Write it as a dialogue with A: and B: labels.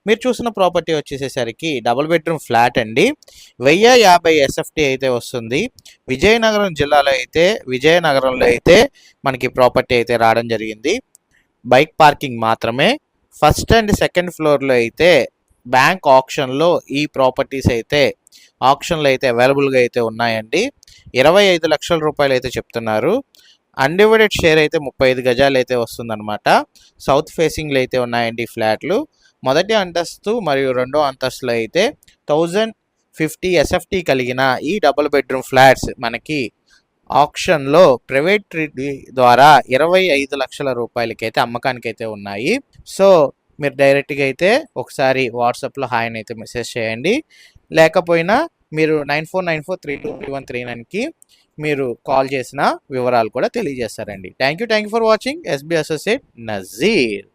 A: మీరు చూసిన property వచ్చేసేసరికి double bedroom flat అండి. 1050 SFT అయితే వస్తుంది. విజయనగరంలో అయితే మనకి ప్రాపర్టీ అయితే రావడం జరిగింది. బైక్ పార్కింగ్ మాత్రమే. ఫస్ట్ అండ్ సెకండ్ ఫ్లోర్లో అయితే బ్యాంక్ ఆప్షన్లో ఈ ప్రాపర్టీస్ అయితే ఆప్షన్లో అయితే అవైలబుల్గా అయితే ఉన్నాయండి. 25 లక్షల రూపాయలు అయితే చెప్తున్నారు. అన్డివైడెడ్ షేర్ అయితే 35 గజాలు అయితే వస్తుందన్నమాట. సౌత్ ఫేసింగ్లో అయితే ఉన్నాయండి ఫ్లాట్లు. మొదటి అంతస్తు మరియు రెండో అంతస్తులో అయితే 1050 SFT కలిగిన ఈ డబుల్ బెడ్రూమ్ ఫ్లాట్స్ మనకి ఆప్షన్లో ప్రైవేట్ ద్వారా 25 లక్షల రూపాయలకైతే అమ్మకానికైతే ఉన్నాయి. సో మీరు డైరెక్ట్గా అయితే ఒకసారి వాట్సాప్లో హాయ్ అయితే మెసేజ్ చేయండి. లేకపోయినా మీరు 9494323139కి మీరు కాల్ చేసిన వివరాలు కూడా తెలియజేస్తారండి. Thank you for watching. SB associate Nazir.